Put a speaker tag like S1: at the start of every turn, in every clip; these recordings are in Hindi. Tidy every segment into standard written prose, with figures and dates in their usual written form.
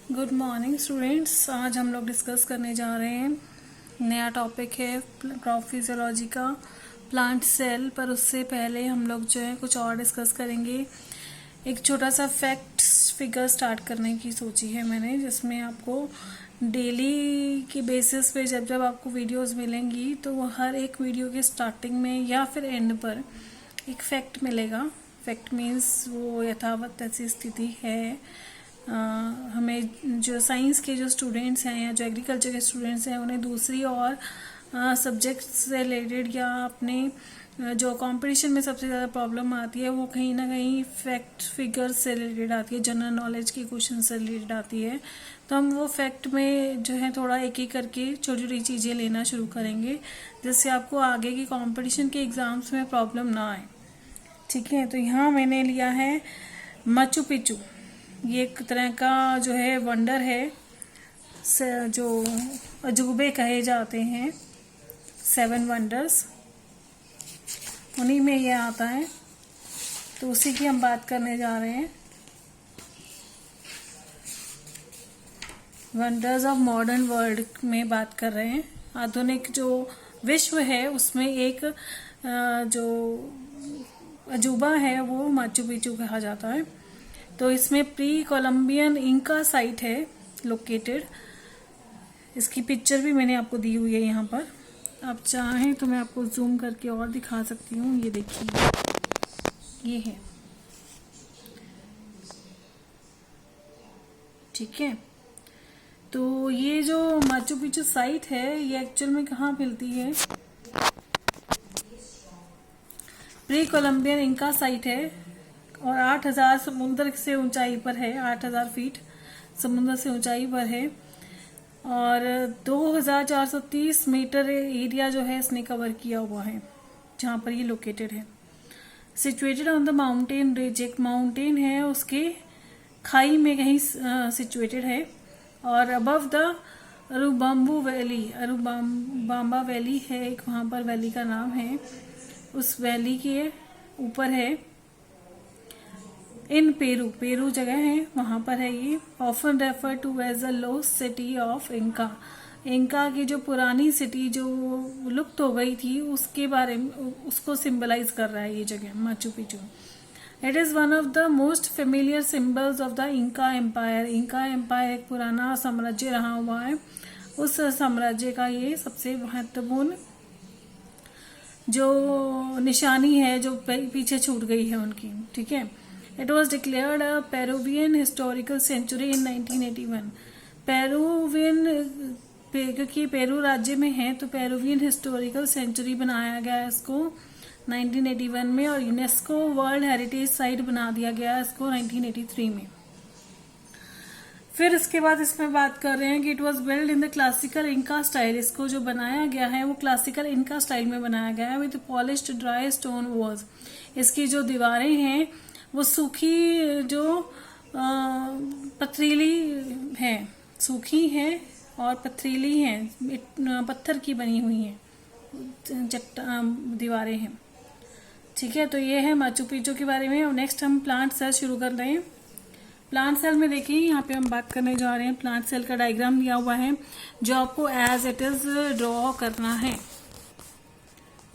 S1: Good morning students. आज हम लोग डिस्कस करने जा रहे हैं, नया टॉपिक है क्रॉप फिजियोलॉजी का, प्लांट सेल। पर उससे पहले हम लोग जो है कुछ और डिस्कस करेंगे। एक छोटा सा फैक्ट्स फिगर स्टार्ट करने की सोची है मैंने, जिसमें आपको डेली के बेसिस पे जब जब आपको वीडियोस मिलेंगी तो वो हर एक वीडियो के स्टार्टिंग में या फिर एंड पर एक फैक्ट मिलेगा। फैक्ट मीन्स वो यथावत ऐसी स्थिति है। हमें जो साइंस के जो स्टूडेंट्स हैं या जो एग्रीकल्चर के स्टूडेंट्स हैं उन्हें दूसरी और सब्जेक्ट से रिलेटेड या अपने जो कंपटीशन में सबसे ज़्यादा प्रॉब्लम आती है वो कहीं ना कहीं फैक्ट फिगर से रिलेटेड आती है, जनरल नॉलेज के क्वेश्चन से रिलेटेड आती है। तो हम वो फैक्ट में जो है थोड़ा एक एक करके छोटी छोटी चीज़ें लेना शुरू करेंगे, जिससे आपको आगे की कंपटीशन के एग्ज़ाम्स में प्रॉब्लम ना आए। ठीक है, तो यहाँ मैंने लिया है माचू पिचू। ये एक तरह का जो है वंडर है, जो अजूबे कहे जाते हैं, 7 वंडर्स, उन्हीं में ये आता है। तो उसी की हम बात करने जा रहे हैं। वंडर्स ऑफ मॉडर्न वर्ल्ड में बात कर रहे हैं। आधुनिक जो विश्व है उसमें एक जो अजूबा है वो माचू पिचू कहा जाता है। तो इसमें प्री कोलंबियन इंका साइट है लोकेटेड। इसकी पिक्चर भी मैंने आपको दी हुई है यहाँ पर। आप चाहें तो मैं आपको जूम करके और दिखा सकती हूँ। ये देखिए, ये है। ठीक है, तो ये जो माचू पिचू साइट है ये एक्चुअल में कहाँ मिलती है? प्री कोलंबियन इंका साइट है और 8000 समुद्र से ऊंचाई पर है। 8000 फीट समुद्र से ऊंचाई पर है और 2430 मीटर एरिया जो है इसने कवर किया हुआ है जहाँ पर ये लोकेटेड है। Situated on the mountain ridge, एक माउंटेन है उसके खाई में कहीं सिचुएटेड है। और अबव द अरुबाम्बू वैली, अरुबाम्बा वैली है एक, वहाँ पर वैली का नाम है, उस वैली के ऊपर है। इन पेरू, पेरू जगह है वहां पर है ये। Often refer to as the lost city of Inca, Inca की जो पुरानी सिटी जो लुप्त हो गई थी उसके बारे में, उसको सिंबलाइज कर रहा है ये जगह Machu Picchu. It is one of the most familiar symbols of the Inca empire. Inca empire एक पुराना साम्राज्य रहा हुआ है, उस साम्राज्य का ये सबसे महत्वपूर्ण जो निशानी है जो पीछे छूट गई है उनकी। ठीक है, it was declared a Peruvian historical century in 1981। Peruvian, क्योंकि पेरू राज्य में है तो पेरुवियन हिस्टोरिकल सेंचुरी बनाया गया है इसको 1981 में, और यूनेस्को वर्ल्ड हेरिटेज साइट बना दिया गया इसको 1983 में। फिर इसके बाद इसमें बात कर रहे हैं कि it was build in the classical Inca style. इसको जो बनाया गया है वो क्लासिकल इंका स्टाइल में बनाया गया है with polished dry stone walls. इसकी जो दीवारें हैं वो सूखी जो पथरीली है, सूखी है और पथरीली हैं, पत्थर की बनी हुई हैं दीवारें हैं। ठीक है, तो ये है माचू पिचू के बारे में। और नेक्स्ट हम प्लांट सेल शुरू कर रहे हैं। प्लांट सेल में देखिए, यहाँ पे हम बात करने जा रहे हैं, प्लांट सेल का डायग्राम दिया हुआ है जो आपको एज इट इज ड्रॉ करना है।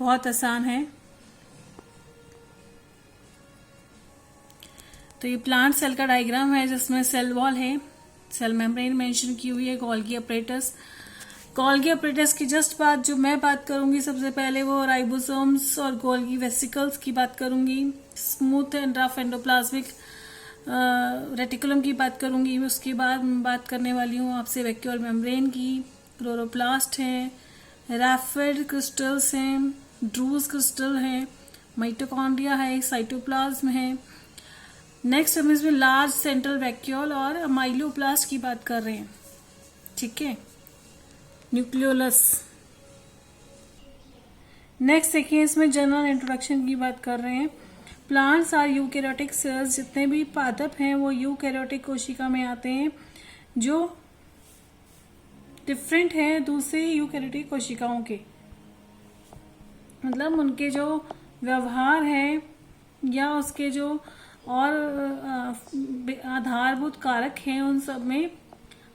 S1: बहुत आसान है। तो ये प्लांट सेल का डायग्राम है जिसमें सेल वॉल है, सेल मेम्ब्रेन मेंशन की हुई है, गोल्गी अपरेटस। गोल्गी अपरेटस की जस्ट बात जो मैं बात करूंगी सबसे पहले वो राइबोसोम्स और गोल्गी वेसिकल्स की बात करूंगी। Smooth and rough endoplasmic reticulum की बात करूंगी। उसके बाद बात करने वाली हूँ आपसे वैक्यूल मेम्ब्रेन की, क्लोरोप्लास्ट है, रैफिड क्रिस्टल्स हैं, ड्रूज क्रिस्टल है, माइटोकॉन्ड्रिया है, साइटोप्लाज्म है। नेक्स्ट हम इसमें लार्ज सेंट्रल वैक्यूल और अमाइलोप्लास्ट की बात कर रहे हैं। ठीक है, न्यूक्लियोलस। नेक्स्ट देखिए, इसमें जनरल इंट्रोडक्शन की बात कर रहे हैं। Plants are eukaryotic cells. जितने भी पादप हैं वो यूकैरियोटिक कोशिका में आते हैं, जो डिफरेंट है दूसरे यूकैरियोटिक कोशिकाओं के। मतलब उनके जो व्यवहार है या उसके जो और आधारभूत कारक हैं उन सब में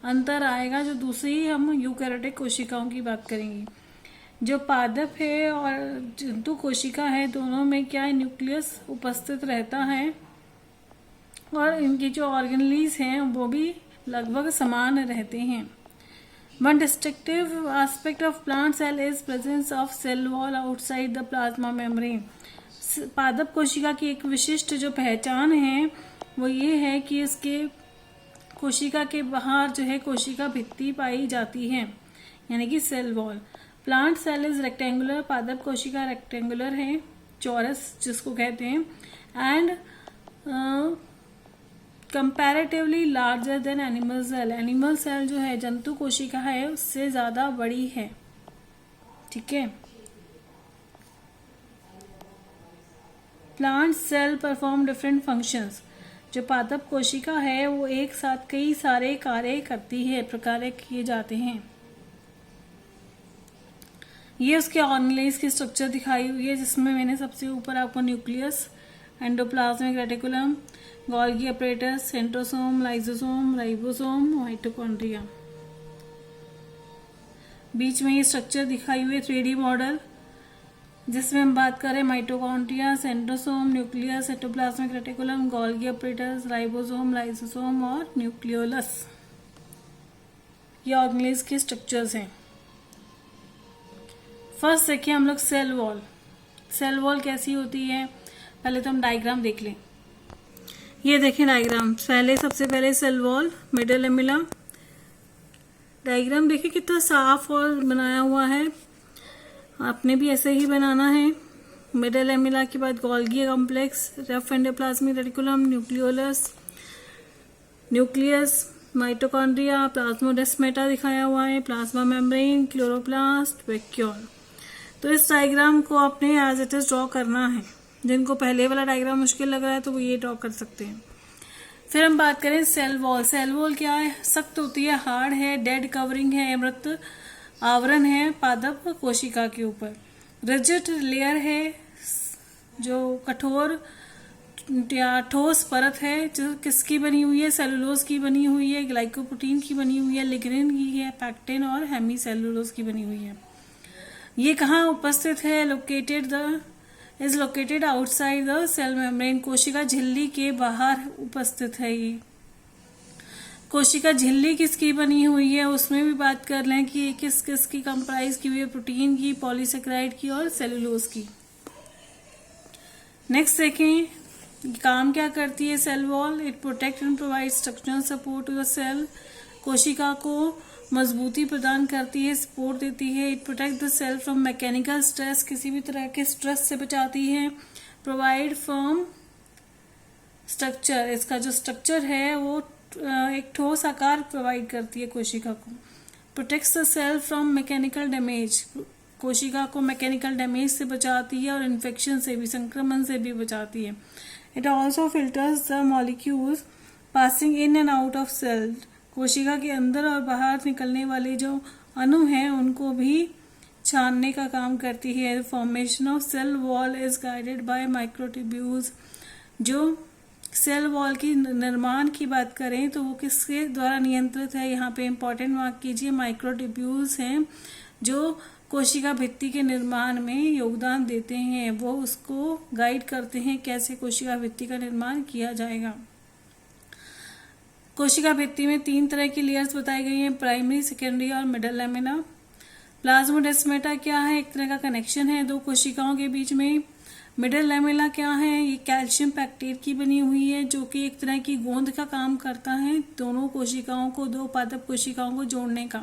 S1: अंतर आएगा। जो दूसरी हम यूकैरियोटिक कोशिकाओं की बात करेंगे। जो पादप है और जंतु कोशिका है, दोनों में क्या है, न्यूक्लियस उपस्थित रहता है और इनकी जो ऑर्गेनलीज हैं वो भी लगभग समान रहते हैं। One distinctive aspect of plant cell is presence of cell wall outside the plasma membrane. पादप कोशिका की एक विशिष्ट जो पहचान है वो ये है कि इसके कोशिका के बाहर जो है कोशिका भित्ति पाई जाती है, यानी कि cell wall. Plant cell is rectangular, पादप कोशिका रेक्टेंगुलर है, चौरस जिसको कहते हैं, and comparatively larger than animal cell. Animal cell जो है, जंतु कोशिका है, उससे ज्यादा बड़ी है। ठीक है। Plant cell perform different functions. जो पादप कोशिका है वो एक साथ कई सारे कार्य करती है, प्रकार किए जाते हैं। ये उसके ऑर्गेनेल्स की स्ट्रक्चर दिखाई हुई है, जिसमें मैंने सबसे ऊपर आपको nucleus, endoplasmic reticulum, Golgi apparatus, centrosome, lysosome, ribosome, mitochondria, बीच में ये स्ट्रक्चर दिखाई हुई है 3D मॉडल, जिसमें हम बात करें mitochondria, centrosome, nucleus, endoplasmic reticulum, Golgi apparatus, ribosome, lysosome और न्यूक्लियोलस। ये ऑर्गेनेल्स के स्ट्रक्चर्स हैं। फर्स्ट देखिए हम लोग सेल वॉल। सेल वॉल कैसी होती है, पहले तो हम डायग्राम देख लें। ये देखें डायग्राम, सबसे पहले cell wall, middle lamella. Diagram देखिए कितना साफ और बनाया हुआ है, आपने भी ऐसे ही बनाना है। मिडल लेमिला के बाद Golgi complex, rough endoplasmic reticulum, nucleolus, nucleus, mitochondria, plasmodesmata दिखाया हुआ है, प्लाज्मा मेम्ब्रेन, क्लोरोप्लास्ट, वैक्यूल। तो इस डायग्राम को आपने एज इट इज ड्रॉ करना है। जिनको पहले वाला डायग्राम मुश्किल लग रहा है तो वो ये ड्रॉ कर सकते हैं। फिर हम बात करें सेल वॉल। सेल वॉल क्या है, सख्त होती है, हार्ड है, डेड कवरिंग है, मृत आवरण है पादप कोशिका के ऊपर। रिजिड लेयर है, जो कठोर या ठोस परत है, जो किसकी बनी हुई है, सेलुलोज की बनी हुई है, ग्लाइकोप्रोटीन की बनी हुई है, लिग्निन की है, पैक्टिन और हेमी सेलुलोज की बनी हुई है। ये कहाँ उपस्थित है, is located outside the cell membrane. कोशिका झिल्ली के बाहर उपस्थित है। ये कोशिका झिल्ली किसकी बनी हुई है, उसमें भी बात कर लें कि किस किस की कंप्राइज की हुई है, प्रोटीन की, पॉलीसेकेराइड की और सेलुलोज की। नेक्स्ट देखें काम क्या करती है cell wall. It protect and provide structural support to the cell. कोशिका को मजबूती प्रदान करती है, सपोर्ट देती है। It protect the cell from mechanical stress, किसी भी तरह के स्ट्रेस से बचाती है। प्रोवाइड फर्म स्ट्रक्चर, इसका जो स्ट्रक्चर है वो एक ठोस आकार प्रोवाइड करती है कोशिका को। Protects the cell from mechanical damage, कोशिका को मैकेनिकल डैमेज से बचाती है और इन्फेक्शन से भी, संक्रमण से भी बचाती है। It also filters the molecules passing in and out of cell, कोशिका के अंदर और बाहर निकलने वाले जो अणु हैं उनको भी छानने का काम करती है। Formation of cell wall is guided by microtubules. जो सेल वॉल की निर्माण की बात करें तो वो किसके द्वारा नियंत्रित है, यहाँ पे इंपॉर्टेंट मार्क कीजिए, माइक्रोट्यूब्यूल्स हैं जो कोशिका भित्ति के निर्माण में योगदान देते हैं। वो उसको गाइड करते हैं कैसे कोशिका भित्ति का निर्माण किया जाएगा। कोशिका भित्ति में 3 तरह की लेयर्स बताई गई हैं, प्राइमरी, सेकेंडरी और मिडल लेमिना। प्लाज्मोडेस्माटा क्या है, एक तरह का कनेक्शन है 2 कोशिकाओं के बीच में। मिडल लेमिला क्या है, ये कैल्शियम पैक्टेट की बनी हुई है, जो कि एक तरह की गोंद का काम करता है, दोनों कोशिकाओं को, 2 पादप कोशिकाओं को जोड़ने का।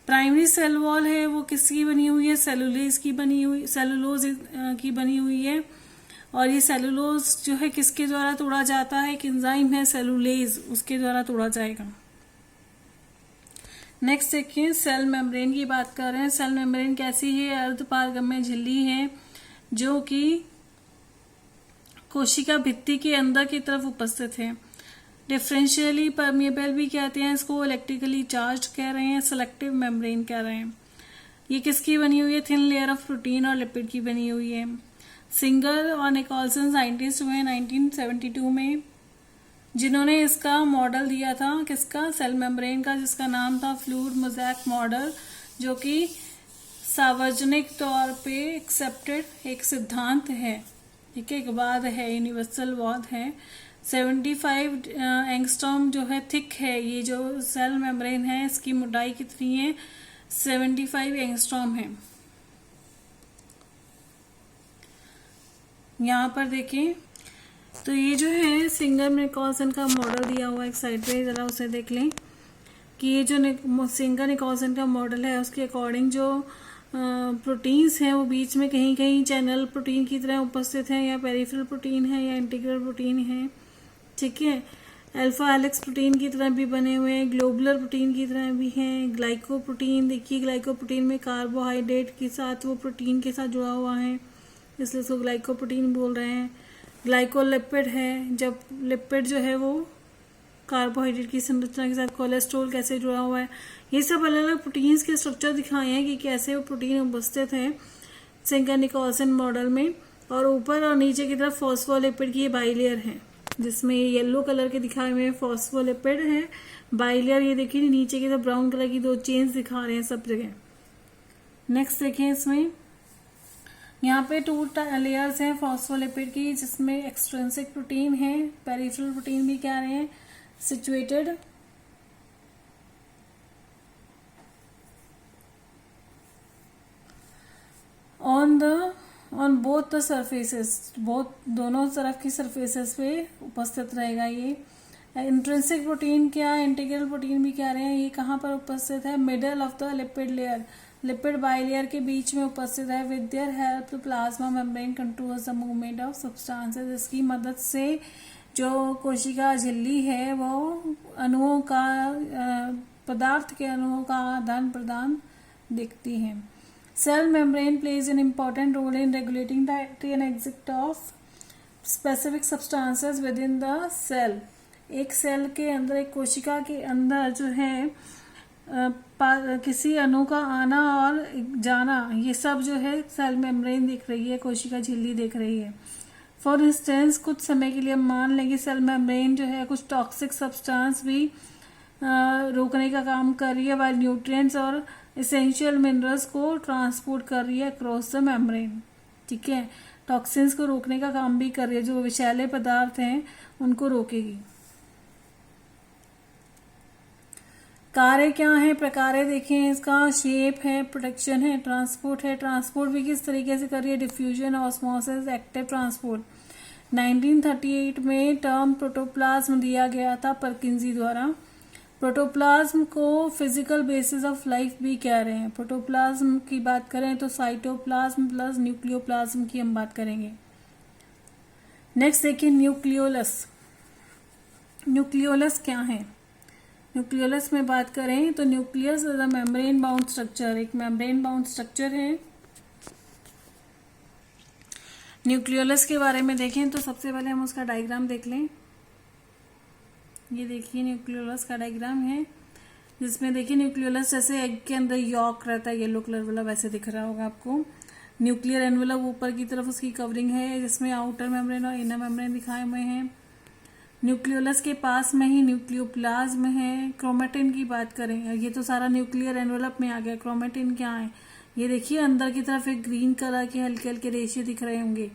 S1: प्राइमरी सेल वॉल है वो किसकी बनी हुई है, सेलुलोज की बनी हुई है। और ये सेलुलोज जो है किसके द्वारा तोड़ा जाता है, एक एंजाइम है सेलुलेज, उसके द्वारा तोड़ा जाएगा। नेक्स्ट देखिए सेल मेम्ब्रेन की बात कर रहे हैं। सेल मेम्ब्रेन कैसी है, अर्धपारगम्य झिल्ली है जो कि कोशिका भित्ति के अंदर की तरफ उपस्थित है। डिफरेंशियली परमिएबल भी कहते हैं इसको, इलेक्ट्रिकली चार्ज कह रहे हैं, सेलेक्टिव मेम्ब्रेन कह रहे हैं। ये किसकी बनी हुई है, थिन लेयर ऑफ प्रोटीन और लिपिड की बनी हुई है। सिंगर और निकोलसन साइंटिस्ट हुए 1972 में, जिन्होंने इसका मॉडल दिया था किसका, सेल मेम्ब्रेन का, जिसका नाम था फ्लूइड मोज़ेक मॉडल, जो कि सार्वजनिक तौर पे एक्सेप्टेड एक सिद्धांत है, ठीक है, एक वाद है, यूनिवर्सल वाद है। 75 एंगस्ट्रॉम जो है थिक है, ये जो सेल मेम्ब्रेन है इसकी मोटाई कितनी है, 75 एंगस्ट्रॉम है। यहाँ पर देखें तो ये जो है सिंगर निकोलसन का मॉडल दिया हुआ एक साइड पे, जरा उसे देख लें कि ये जो सिंगर निकोलसन का मॉडल है उसके अकॉर्डिंग जो प्रोटीन्स हैं वो बीच में कहीं कहीं चैनल प्रोटीन की तरह उपस्थित हैं, या पेरिफेरल प्रोटीन है या इंटीग्रल प्रोटीन है, ठीक है। अल्फा हेलिक्स प्रोटीन की तरह भी बने हुए हैं, ग्लोबुलर प्रोटीन की तरह भी हैं। ग्लाइकोप्रोटीन, देखिए ग्लाइकोप्रोटीन में कार्बोहाइड्रेट के साथ वो प्रोटीन के साथ जुड़ा हुआ है, इसलिए उसको ग्लाइकोप्रोटीन बोल रहे हैं। ग्लाइकोलिपिड है, जब लिपिड जो है वो कार्बोहाइड्रेट की संरचना के साथ कोलेस्ट्रॉल कैसे जुड़ा हुआ है, ये सब अलग अलग प्रोटीन्स के स्ट्रक्चर दिखाए हैं कि कैसे वो प्रोटीन उपस्थित है सिंगर निकोलसन मॉडल में। और ऊपर और नीचे की तरफ फॉस्फोलिपिड की बाइलेयर है, जिसमें ये येलो कलर के दिखाए हुए फॉस्फोलिपिड है, बाइलेयर ये देखिए नीचे की तरफ ब्राउन कलर की 2 चेन्स दिखा रहे हैं सब जगह। नेक्स्ट देखें, इसमें यहाँ पे 2 लेयर्स हैं फॉस्फोलिपिड की, जिसमें एक्सट्रिंसिक प्रोटीन है, पेरिफेरल प्रोटीन भी कह रहे हैं, situated on both the surfaces, दोनों तरफ की सरफेसेस पे उपस्थित रहेगा ये। इंट्रिंसिक प्रोटीन क्या, इंटीग्रल प्रोटीन भी कह रहे हैं, ये कहाँ पर उपस्थित है, middle of the lipid layer, lipid bilayer के बीच में उपस्थित है। With their help the plasma membrane controls the movement of substances, इसकी मदद से जो कोशिका झिल्ली है वो अणुओं का पदार्थ के अणुओं का आदान प्रदान देखती है। Cell membrane plays an important role in regulating the entry and exit of specific substances within the cell. एक सेल के अंदर, एक कोशिका के अंदर जो है किसी अणु का आना और जाना, ये सब जो है सेल मेम्ब्रेन देख रही है, कोशिका झिल्ली देख रही है। फॉर इंस्टेंस कुछ समय के लिए हम मान लेंगे सेल मेम्ब्रेन जो है कुछ टॉक्सिक सब्सटेंस भी रोकने का काम कर रही है, वाइल न्यूट्रिएंट्स और एसेंशियल मिनरल्स को ट्रांसपोर्ट कर रही है अक्रॉस द मेम्ब्रेन, ठीक है। टॉक्सिन्स को रोकने का काम भी कर रही है, जो विषैले पदार्थ हैं उनको रोकेगी। कार्य क्या है, प्रकार देखें इसका, शेप है, प्रोटेक्शन है, ट्रांसपोर्ट है। ट्रांसपोर्ट भी किस तरीके से कर रही है, डिफ्यूजन, ऑस्मोसिस, एक्टिव ट्रांसपोर्ट। 1938 में टर्म प्रोटोप्लाज्म दिया गया था परकिंजी द्वारा। प्रोटोप्लाज्म को फिजिकल बेसिस ऑफ लाइफ भी कह रहे हैं। प्रोटोप्लाज्म की बात करें तो साइटोप्लाज्म प्लस न्यूक्लियोप्लाज्म की हम बात करेंगे। नेक्स्ट देखिए न्यूक्लियोलस। न्यूक्लियोलस क्या है, न्यूक्लियोलस में बात करें तो nucleus is a membrane bound structure, एक मेम्ब्रेन बाउंड स्ट्रक्चर है। न्यूक्लियोलस के बारे में देखें तो सबसे पहले हम उसका डायग्राम देख लें। ये देखिए न्यूक्लियोलस का डायग्राम है, जिसमें देखिए न्यूक्लियोलस जैसे एग के अंदर यॉर्क रहता है येलो कलर वाला, वैसे दिख रहा होगा आपको। न्यूक्लियर एनवेलप ऊपर की तरफ उसकी कवरिंग है, जिसमें आउटर मेम्ब्रेन और इनर मेम्ब्रेन दिखाए हुए हैं। न्यूक्लियोलस के पास में ही न्यूक्लियोप्लाज्म है। क्रोमेटिन की बात करें, ये तो सारा न्यूक्लियर एनवेलप में आ गया। क्रोमेटिन क्या है, ये देखिए अंदर की तरफ एक ग्रीन कलर के हल्के हल्के रेशे दिख रहे होंगे,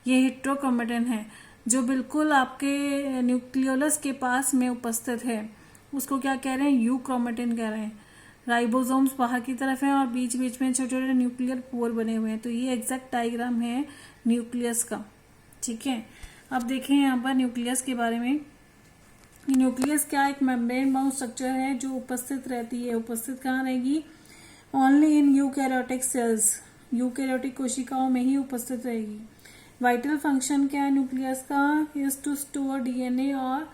S1: ये हेट्रोक्रोमेटिन है, जो बिल्कुल आपके न्यूक्लियोलस के पास में उपस्थित है। उसको क्या कह रहे हैं, यू क्रोमेटिन कह रहे हैं। राइबोसोम्स बाहर की तरफ हैं और बीच बीच में छोटे छोटे न्यूक्लियर पोर बने हुए हैं। तो ये एग्जैक्ट डायग्राम है न्यूक्लियस का, ठीक है। अब देखें यहाँ पर न्यूक्लियस के बारे में। न्यूक्लियस क्या, एक मेम्ब्रेन बाउंड स्ट्रक्चर है जो उपस्थित रहती है। उपस्थित कहाँ रहेगी, only in eukaryotic cells, eukaryotic कोशिकाओं में ही उपस्थित रहेगी। वाइटल फंक्शन क्या है न्यूक्लियस का, इज टू स्टोर डीएनए और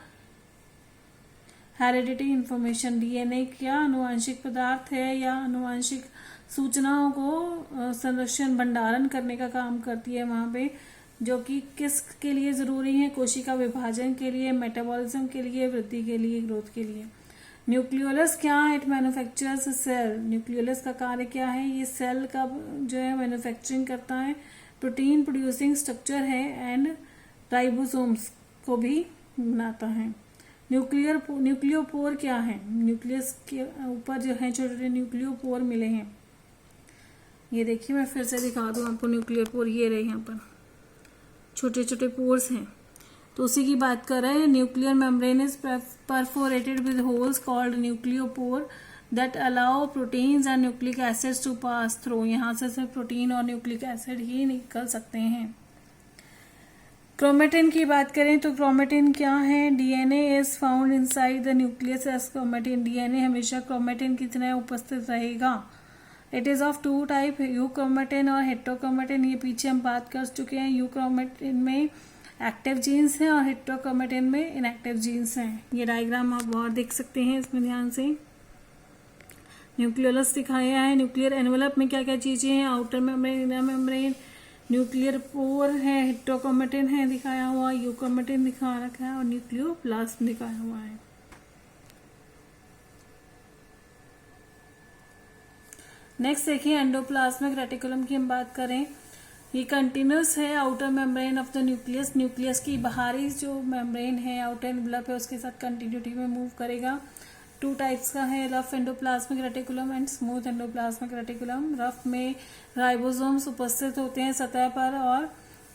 S1: हेरिडिटी इंफॉर्मेशन। डीएनए क्या आनुवंशिक पदार्थ है या आनुवंशिक सूचनाओं को संरक्षण भंडारण करने का काम करती है वहां पे, जो कि किस के लिए जरूरी है, कोशिका विभाजन के लिए, मेटाबॉलिज्म के लिए, वृद्धि के लिए, ग्रोथ के लिए। न्यूक्लियोलस क्या है, इट मैन्युफैक्चर्स सेल। न्यूक्लियोलस का कार्य क्या है, ये सेल का जो है मैन्युफैक्चरिंग करता है। प्रोटीन प्रोड्यूसिंग स्ट्रक्चर है एंड राइबोसोम्स को भी बनाता है। न्यूक्लियोपोर क्या है? न्यूक्लियस के ऊपर जो है छोटे छोटे न्यूक्लियोपोर मिले हैं। ये देखिए मैं फिर से दिखा दूं आपको, न्यूक्लियोपोर ये रहे, यहाँ पर छोटे छोटे पोर्स हैं। तो उसी की बात कर रहे हैं। Nuclear membrane is perforated with holes called nucleopore that allow proteins and nucleic acids to pass through. यहाँ से सिर्फ प्रोटीन और न्यूक्लिक एसिड ही निकल सकते हैं। क्रोमेटिन की बात करें तो क्रोमेटिन क्या है? DNA is found inside the nucleus as chromatin. DNA हमेशा क्रोमेटिन की तरह उपस्थित रहेगा। It is of two type, euchromatin और हेटेरोक्रोमेटिन। ये पीछे हम बात कर चुके हैं। यूक्रोमेटिन में एक्टिव जीन्स हैं और हेटेरोक्रोमेटिन में इनएक्टिव जीन्स हैं। ये डायग्राम आप और देख सकते हैं इसमें ध्यान से। न्यूक्लियोलस दिखाया है। न्यूक्लियर एनवेलप में क्या क्या चीजें हैं? Outer membrane, inner membrane, nuclear pore है, हेटेरोक्रोमेटिन है दिखाया हुआ, यूक्रोमेटिन दिखा रखा है और न्यूक्लियोप्लाज्म दिखाया हुआ है। नेक्स्ट देखिए एंडोप्लाज्मिक रेटिकुलम की हम बात करें। ये कंटिन्यूस है outer membrane of the nucleus. Nucleus की बाहरी जो मेम्ब्रेन है, आउटर एनवेलप है, उसके साथ कंटिन्यूटी में मूव करेगा। टू टाइप्स का है, rough endoplasmic reticulum and smooth endoplasmic reticulum. Rough में राइबोसोम्स उपस्थित होते हैं सतह पर और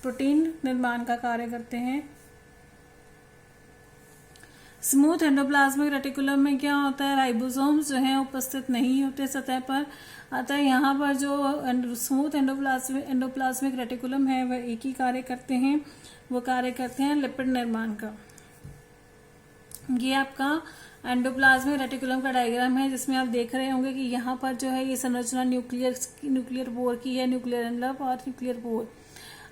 S1: प्रोटीन निर्माण का कार्य करते हैं। स्मूथ एंडोप्लाज्मिक रेटिकुलम में क्या होता है? राइबोसोम्स जो हैं उपस्थित नहीं होते सतह पर। अतः यहाँ पर जो स्मूथ एंडोप्लाज्मिक रेटिकुलम है वह एक ही कार्य करते हैं, वो कार्य करते हैं लिपिड निर्माण का। ये आपका एंडोप्लाज्मिक रेटिकुलम का डायग्राम है, जिसमें आप देख रहे होंगे कि यहाँ पर जो है ये संरचना न्यूक्लियर पोर की है, न्यूक्लियर एनवेलप और न्यूक्लियर पोर।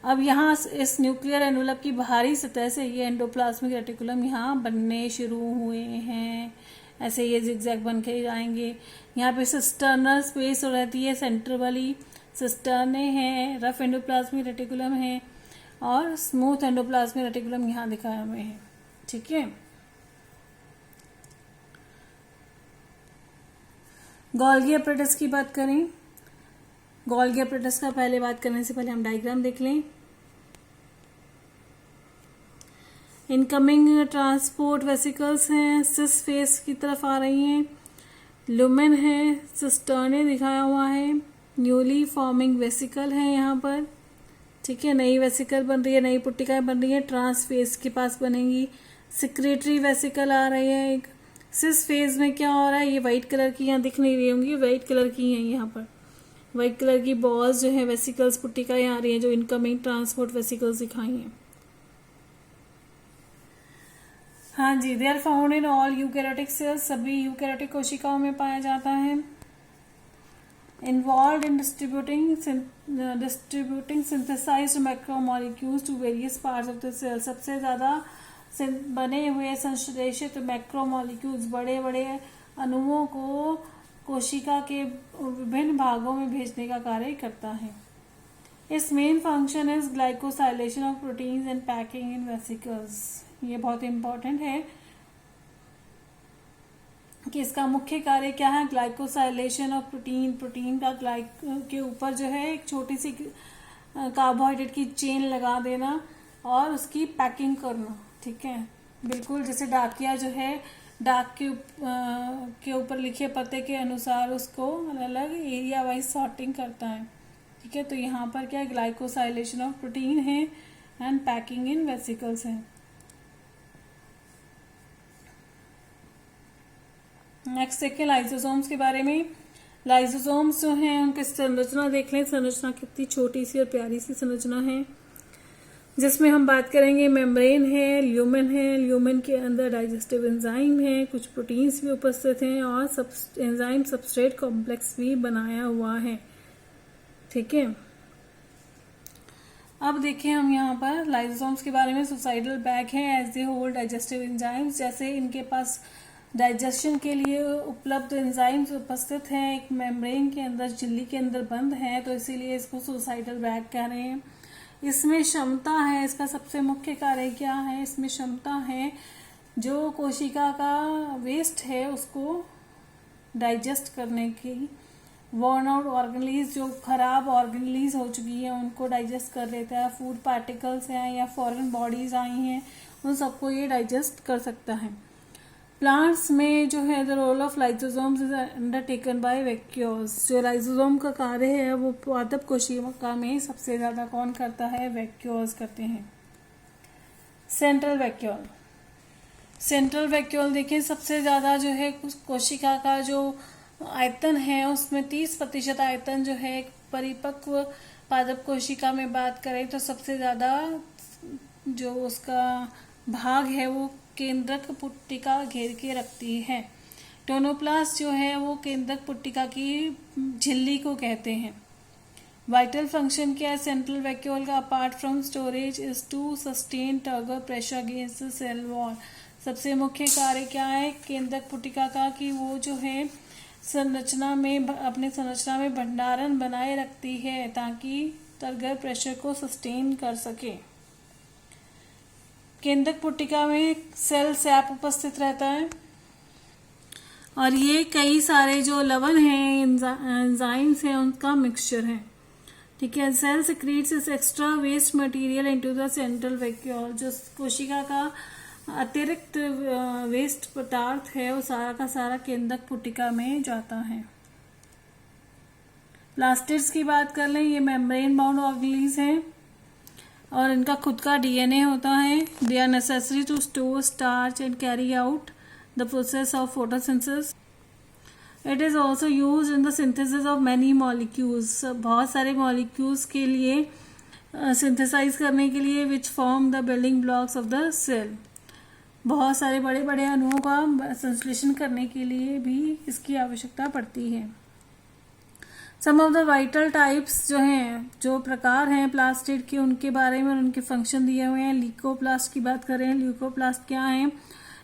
S1: अब यहाँ इस न्यूक्लियर एनवेलप की बाहरी सतह से ये एंडोप्लाज्मिक रेटिकुलम यहाँ बनने शुरू हुए हैं। ऐसे ये जिगजैग बन के जाएंगे। यहाँ पे सिस्टर्नल स्पेस रहती है, सेंटर वाली सिस्टर्ने हैं, रफ एंडोप्लाज्मिक रेटिकुलम है और स्मूथ एंडोप्लाज्मिक रेटिकुलम यहाँ दिखाए हुए हैं। ठीक है। गोल्गी एपरेटस की बात करें। गोल्गी एपरेटस का पहले बात करने से पहले हम डायग्राम देख लें। इनकमिंग ट्रांसपोर्ट वेसिकल्स हैं, सिस फेस की तरफ आ रही हैं। लुमेन है, सिस्टर्ने दिखाया हुआ है। न्यूली फॉर्मिंग वेसिकल है यहाँ पर। ठीक है, नई वेसिकल बन रही है, नई पुट्टिकाएं बन रही है, ट्रांस फेस के पास बनेंगी। सिक्रेटरी वेसिकल आ रही है एक। सिस फेज में क्या हो रहा है? ये व्हाइट कलर की यहाँ दिख नहीं रही होंगी, व्हाइट कलर की हैं यहाँ पर। व्हाइट कलर की बॉल्स जो है वेसिकल्स पुट्टिकाएं आ रही हैं, जो इनकमिंग ट्रांसपोर्ट वेसिकल्स दिखाई हैं। हाँ जी, they are found in all eukaryotic cells. सभी यूकैरियोटिक कोशिकाओं में पाया जाता है। Involve in distributing synthesised macromolecules to various parts of the cell. सबसे ज्यादा बने हुए संश्लेषित मैक्रोमोलिक्यूल्स, बड़े बड़े अणुओं को कोशिका के विभिन्न भागों में भेजने का कार्य करता है। इस main function is glycosylation of proteins and packing in vesicles. ये बहुत इंपॉर्टेंट है कि इसका मुख्य कार्य क्या है? Glycosylation of protein. प्रोटीन का के ऊपर जो है एक छोटी सी कार्बोहाइड्रेट की चेन लगा देना और उसकी पैकिंग करना। ठीक है, बिल्कुल जैसे डाकिया जो है डाक के ऊपर लिखे पते के अनुसार उसको अलग अलग एरिया वाइज सॉर्टिंग करता है। ठीक है, तो यहाँ पर क्या ग्लाइकोसाइलेशन ऑफ प्रोटीन है एंड पैकिंग इन वेसिकल्स है। नेक्स्ट देखिए लाइसोसोम्स के बारे में। लाइसोसोम्स जो हैं उनकी संरचना देख लें। संरचना कितनी छोटी सी और प्यारी सी संरचना है, जिसमें हम बात करेंगे मेम्ब्रेन है, ल्यूमेन है, ल्यूमेन के अंदर डाइजेस्टिव एंजाइम है, कुछ प्रोटीन्स भी उपस्थित हैं और एंजाइम सबस्ट्रेट कॉम्प्लेक्स भी बनाया हुआ है। ठीक है, अब देखिए हम यहाँ पर लाइसोसोम्स के बारे में। सुसाइडल बैग है as they hold digestive enzymes. जैसे इनके पास डाइजेशन के लिए उपलब्ध एंजाइम्स उपस्थित हैं, एक मेम्ब्रेन के अंदर, झिल्ली के अंदर बंद है, तो इसीलिए इसको सुसाइडल बैग कह रहे हैं। इसमें क्षमता है, इसका सबसे मुख्य कार्य क्या है? इसमें क्षमता है जो कोशिका का वेस्ट है उसको डाइजेस्ट करने की। वर्न आउट ऑर्गेनलीज, जो खराब ऑर्गेनलीज हो चुकी है उनको डाइजेस्ट कर लेता है। फूड पार्टिकल्स हैं या फॉरेन बॉडीज आई हैं, उन सबको ये डाइजेस्ट कर सकता है। प्लांट्स में जो है the role of lysosomes is undertaken by vacuoles. जो लाइसोसोम का कार्य है वो पादप कोशिका में सबसे ज्यादा कौन करता है? वैक्यूल्स करते हैं। सेंट्रल वैक्यूल, सेंट्रल वैक्यूल देखिए सबसे ज्यादा जो है कोशिका का जो आयतन है उसमें 30% आयतन जो है परिपक्व पादप कोशिका में बात करें तो सबसे ज्यादा जो उसका भाग है वो केंद्रक पुट्टिका घेर के रखती है। टोनोप्लास्ट जो है वो केंद्रक पुट्टिका की झिल्ली को कहते हैं। वाइटल फंक्शन क्या है सेंट्रल वैक्यूल का? Apart from storage is to sustain turgor pressure against the cell wall. सबसे मुख्य कार्य क्या है केंद्रक पुट्टिका का? कि वो जो है संरचना में अपने संरचना में भंडारण बनाए रखती है ताकि टर्गर प्रेशर को सस्टेन कर सके। केंद्रक पुट्टिका में सेल सैप उपस्थित रहता है और ये कई सारे जो लवण हैं एंजाइम्स हैं उनका मिक्सचर है। ठीक है। Cell secretes its extra waste material into the central vacuole. जो कोशिका का अतिरिक्त वेस्ट पदार्थ है वो सारा का सारा केंद्रक पुट्टिका में जाता है। प्लास्टिड्स की बात कर लें, ये मेम्ब्रेन बाउंड ऑर्गेनेल्स हैं और इनका खुद का डीएनए होता है। They are necessary to store starch and carry out the process of photosynthesis. It is also use in the synthesis of many molecules. बहुत सारे मॉलिक्यूल्स के लिए सिंथेसाइज करने के लिए which form the building blocks of the cell. बहुत सारे बड़े बड़े अणुओं का संश्लेषण करने के लिए भी इसकी आवश्यकता पड़ती है। सम ऑफ द वाइटल टाइप्स जो हैं, जो प्रकार हैं प्लास्टिड के, उनके बारे में उनके फंक्शन दिए हुए हैं। ल्यूकोप्लास्ट की बात करें, ल्यूकोप्लास्ट क्या है?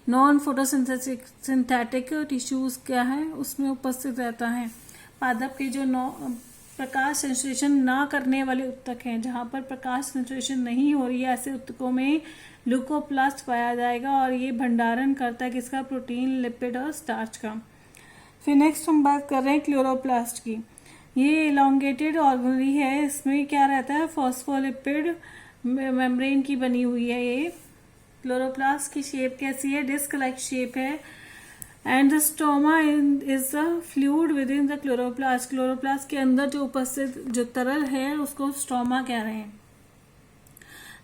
S1: नॉन फोटोसिंथेटिक सिंथेटिक टिश्यूज क्या है उसमें उपस्थित रहता है। पादप के जो प्रकाश संश्लेषण ना करने वाले उत्तक हैं, जहां पर प्रकाश संश्लेषण नहीं हो रही है ऐसे उत्तकों में ल्यूकोप्लास्ट पाया जाएगा और ये भंडारण करता है किसका? प्रोटीन, लिपिड और स्टार्च का। फिर नेक्स्ट हम बात कर रहे हैं क्लोरोप्लास्ट की। ये इलोंगेटेड ऑर्गेनली है, इसमें क्या रहता है? फॉस्फोलिपिड मेम्ब्रेन की बनी हुई है। ये क्लोरोप्लास्ट की शेप कैसी है? डिस्क लाइक शेप है। And the stoma is the fluid with in the chloroplast. Chloroplast के अंदर जो उपस्थित जो तरल है उसको स्टोमा कह रहे हैं।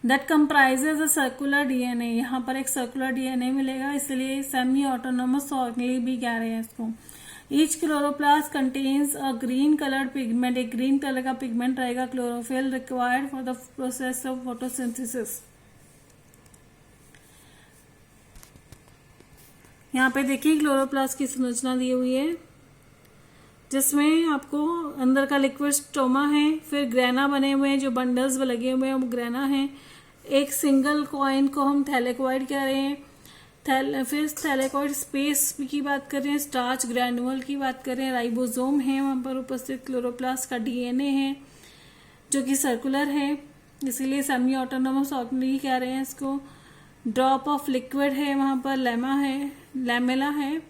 S1: That comprises a circular DNA. यहाँ पर एक सर्कुलर डीएनए मिलेगा, इसलिए सेमी ऑटोनोमस ऑर्गेनेल भी कह रहे हैं इसको। Each chloroplast contains a green coloured pigment. एक ग्रीन कलर का पिगमेंट रहेगा chlorophyll required for the process of photosynthesis. यहाँ पे देखिए क्लोरोप्लास्ट की संरचना दी हुई है जिसमें आपको अंदर का लिक्विड स्टोमा है, फिर ग्रेना बने हुए हैं, जो बंडल्स लगे हुए हैं वो ग्रेना है। एक सिंगल कॉइन को हम थैलेकॉइड कह रहे हैं। फिर थैलेकॉइड स्पेस की बात कर रहे हैं, स्टार्च ग्रैनुअल की बात कर रहे हैं, राइबोसोम है वहां पर उपस्थित, क्लोरोप्लास्ट का डीएनए है जो कि सर्कुलर है, इसीलिए सेमी ऑटोनोमस ऑर्गेनेल कह रहे हैं इसको। ड्रॉप ऑफ लिक्विड है वहां पर, लेमा है, लैमेला है,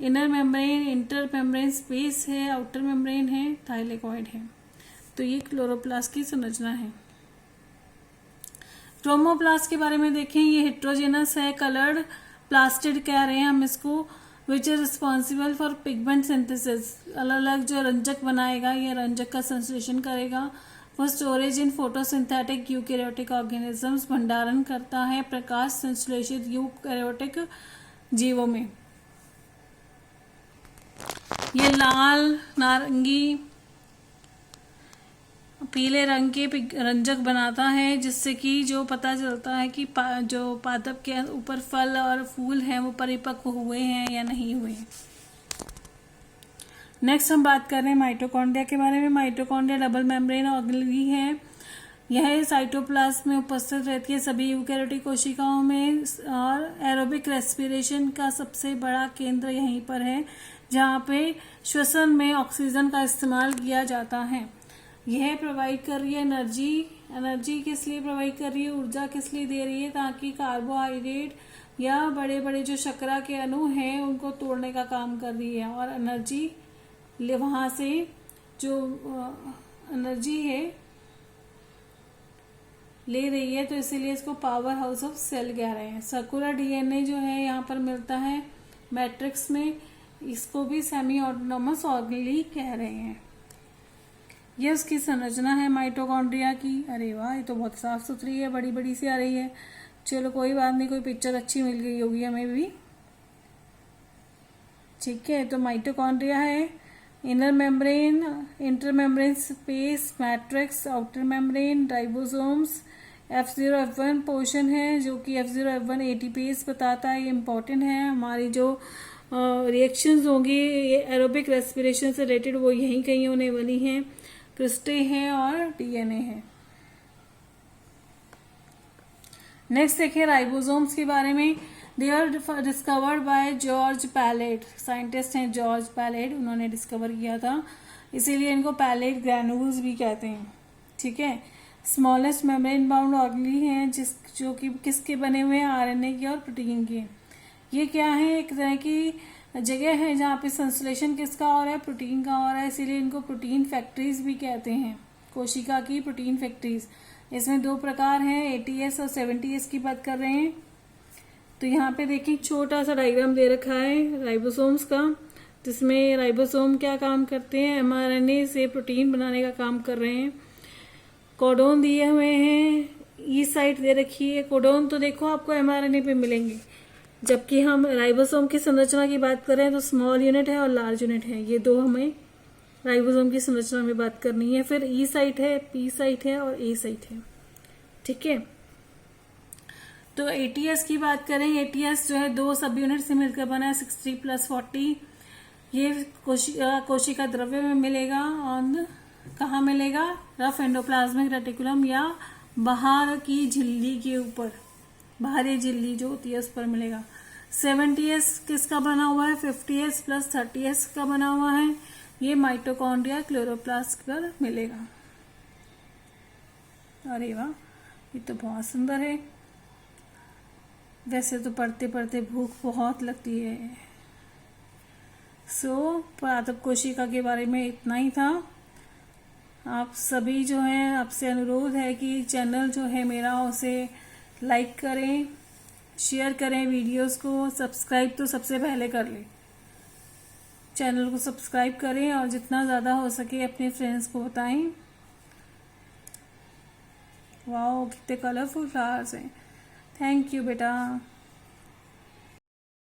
S1: inner membrane, inter membrane space है, आउटर मेम्ब्रेन है, थाइलेकॉइड है। तो ये क्लोरोप्लास्ट की संरचना है। क्रोमोप्लास्ट के बारे में देखें, ये हेट्रोजेनस है, कलर्ड प्लास्टिड कह रहे हैं हम इसको, which is responsible for pigment synthesis. अलग अलग जो रंजक बनाएगा, ये रंजक का संश्लेषण करेगा। For storage in photosynthetic eukaryotic organisms, भंडारण करता है प्रकाश संश्लेषित यूकैरियोटिक जीवों में। ये लाल, नारंगी, पीले रंग के रंजक बनाता है जिससे कि जो पता चलता है कि जो पादप के ऊपर फल और फूल हैं वो परिपक्व हुए हैं या नहीं हुए। नेक्स्ट हम बात कर रहे हैं माइटोकॉन्ड्रिया के बारे में। माइटोकॉन्ड्रिया डबल मेम्ब्रेन ऑर्गेनेल है। यह साइटोप्लाज्म में उपस्थित रहती है सभी यूकैरियोटिक कोशिकाओं में और एरोबिक रेस्पिरेशन का सबसे बड़ा केंद्र यहीं पर है जहाँ पे श्वसन में ऑक्सीजन का इस्तेमाल किया जाता है। यह प्रोवाइड कर रही है एनर्जी किस लिए प्रोवाइड कर रही है? ऊर्जा किस लिए दे रही है? ताकि कार्बोहाइड्रेट या बड़े बड़े जो शर्करा के अणु हैं उनको तोड़ने का काम कर रही है और एनर्जी वहां से जो एनर्जी है ले रही है, तो इसीलिए इसको पावर हाउस ऑफ सेल कह रहे हैं। सर्कुलर डीएनए जो है यहाँ पर मिलता है मैट्रिक्स में, इसको भी सेमी ऑटोनॉमस ऑर्गेनेली कह रहे हैं। ये उसकी संरचना है माइटोकॉन्ड्रिया की। अरे वाह, ये तो बहुत साफ सुथरी है, बड़ी बड़ी सी आ रही है। चलो कोई बात नहीं, कोई पिक्चर अच्छी मिल गई होगी हमें भी। ठीक है, तो माइटोकॉन्ड्रिया है, inner membrane, inter membrane space, matrix, outer membrane, ribosomes, F0 F1 portion है जो कि F0 F1 ATPase बताता है। ये इम्पॉर्टेंट है, हमारी जो रिएक्शंस होंगी एरोबिक रेस्पिरेशन से रिलेटेड वो यहीं कहीं होने वाली हैं। क्रिस्टे हैं और DNA है। नेक्स्ट देखिए राइबोसोम्स के बारे में। They are discovered by George Palade, scientist हैं जॉर्ज पैलेट, उन्होंने डिस्कवर किया था, इसीलिए इनको पैलेट ग्रैन्यूल्स भी कहते हैं। ठीक है, स्मॉलेस्ट मेम्ब्रेन बाउंड ऑर्गेनेली हैं जो कि किसके बने हुए हैं, RNA के और प्रोटीन के। ये क्या है, एक तरह की जगह है जहाँ पे संश्लेषण किसका हो रहा है, प्रोटीन का हो रहा है, इसीलिए इनको प्रोटीन फैक्ट्रीज भी कहते हैं, कोशिका की प्रोटीन फैक्ट्रीज। इसमें दो प्रकार हैं, ATS और 70S की बात कर रहे हैं। तो यहाँ पे देखिए छोटा सा डायग्राम दे रखा है राइबोसोम्स का, जिसमें राइबोसोम क्या काम करते हैं, mRNA से प्रोटीन बनाने का काम कर रहे हैं। कोडोन दिए हुए हैं, ई साइट दे रखी है। कोडोन तो देखो आपको mRNA पे मिलेंगे, जबकि हम राइबोसोम की संरचना की बात कर रहे हैं तो स्मॉल यूनिट है और लार्ज यूनिट है, ये दो हमें राइबोसोम की संरचना में बात करनी है। फिर ई साइट है, पी साइट है और ए साइट है। ठीक है, तो ATS की बात करें, ATS जो है दो सब यूनिट से मिलकर बना है, 60 + 40। ये कोशिका द्रव्य में मिलेगा और कहाँ मिलेगा, रफ एंडोप्लाज्मिक रेटिकुलम या बाहर की झिल्ली के ऊपर, बाहरी झिल्ली जो होती है उस पर मिलेगा। 70S किसका बना हुआ है, 50S + 30S का बना हुआ है, ये माइटोकॉन्ड्रिया क्लोरोप्लास्ट पर मिलेगा। अरे वाह, ये तो बहुत सुंदर है। वैसे तो पढ़ते पढ़ते भूख बहुत लगती है। पादप कोशिका के बारे में इतना ही था। आप सभी जो हैं, आपसे अनुरोध है कि चैनल जो है मेरा उसे लाइक करें, शेयर करें वीडियोस को, सब्सक्राइब तो सबसे पहले कर लें। चैनल को सब्सक्राइब करें और जितना ज़्यादा हो सके अपने फ्रेंड्स को बताएं। वाओ, कितने कलरफुल फ्लावर्स हैं। थैंक यू बेटा।